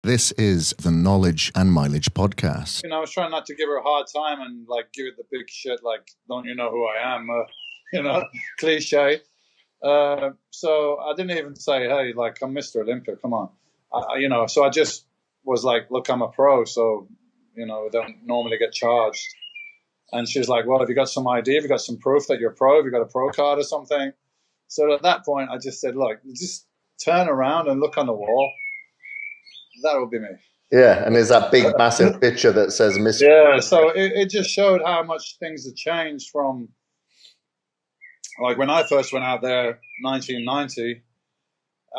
This is the Knowledge and Mileage podcast. I was trying not to give her a hard time and like give it the big shit, like, don't you know who I am? Cliche. So I didn't even say, hey, like, I'm Mr. Olympia, come on. So I just was like, look, I'm a pro, so, I don't normally get charged. And she's like, well, have you got some ID? Have you got some proof that you're a pro? Have you got a pro card or something? So at that point, I just said, look, just turn around and look on the wall. That would be me. Yeah, and there's that big, massive picture that says Mr. Yeah, so it just showed how much things have changed from, like, when I first went out there, 1990,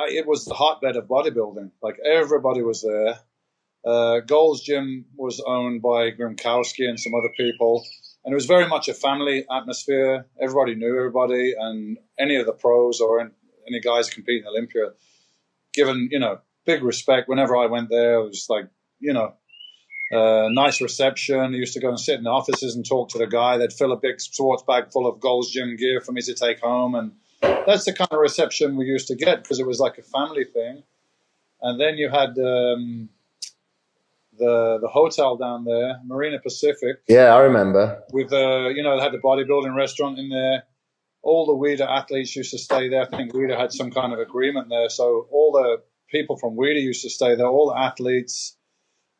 it was the hotbed of bodybuilding. Like, everybody was there. Gold's Gym was owned by Grimkowski and some other people, and it was very much a family atmosphere. Everybody knew everybody, and any of the pros or any guys competing in Olympia, given, big respect. Whenever I went there, it was like, nice reception. I used to go and sit in the offices and talk to the guy. They'd fill a big sports bag full of Gold's Gym gear for me to take home, and that's the kind of reception we used to get because it was like a family thing. And then you had the hotel down there, Marina Pacific. Yeah, I remember. With they had the bodybuilding restaurant in there. All the WIDA athletes used to stay there. I think WIDA had some kind of agreement there, so all the people from WIDA used to stay there. All the athletes,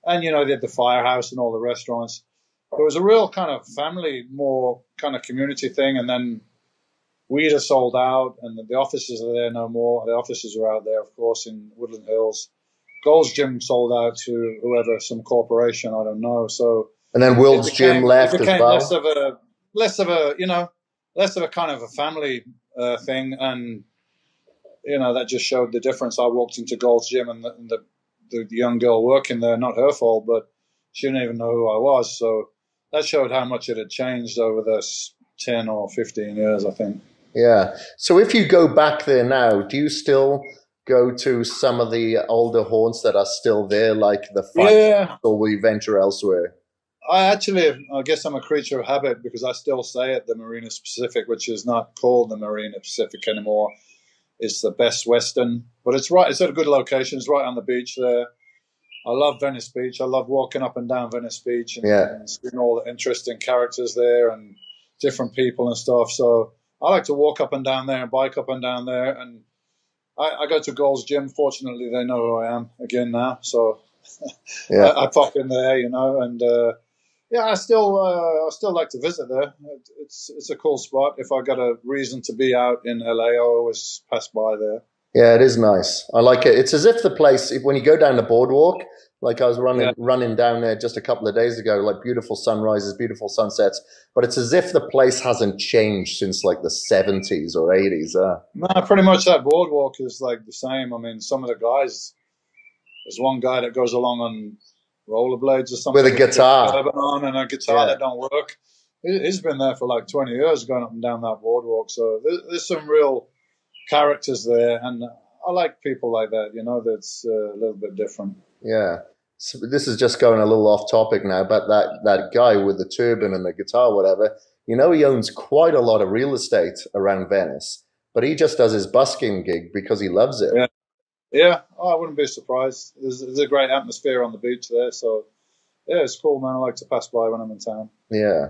and they had the firehouse and all the restaurants. It was a real kind of family, more kind of community thing. And then WIDA sold out, and the offices are there no more. The offices are out there, of course, in Woodland Hills. Gold's Gym sold out to whoever, some corporation, I don't know. So, and then World's Gym left as well. Less of a kind of a family thing, and that just showed the difference. I walked into Gold's Gym, and the young girl working there, not her fault, but she didn't even know who I was. So that showed how much it had changed over the 10 or 15 years, I think. Yeah. So if you go back there now, do you still go to some of the older haunts that are still there, like the fight, or will you venture elsewhere? I guess I'm a creature of habit because I still stay at the Marina Pacific, which is not called the Marina Pacific anymore. It's the Best Western, but it's at a good location. It's right on the beach there. I love Venice Beach. I love walking up and down Venice Beach and seeing all the interesting characters there and different people and stuff. So I like to walk up and down there and bike up and down there. And I go to Gold's Gym. Fortunately, they know who I am again now. So I pop in there, and I still like to visit there. It's a cool spot. If I got a reason to be out in LA, I always pass by there. Yeah, it is nice. I like it. It's as if the place, when you go down the boardwalk, like I was running down there just a couple of days ago, like beautiful sunrises, beautiful sunsets, but it's as if the place hasn't changed since like the 70s or 80s. No, pretty much that boardwalk is like the same. I mean, some of the guys, there's one guy that goes along on rollerblades or something. With a guitar. On and a guitar that don't work. He's been there for like 20 years going up and down that boardwalk. So there's some real characters there, and I like people like that, that's a little bit different. Yeah. So this is just going a little off topic now, but that guy with the turban and the guitar, whatever, he owns quite a lot of real estate around Venice, but he just does his busking gig because he loves it. Yeah. I wouldn't be surprised. There's a great atmosphere on the beach there, so yeah, it's cool, man. I like to pass by when I'm in town. Yeah.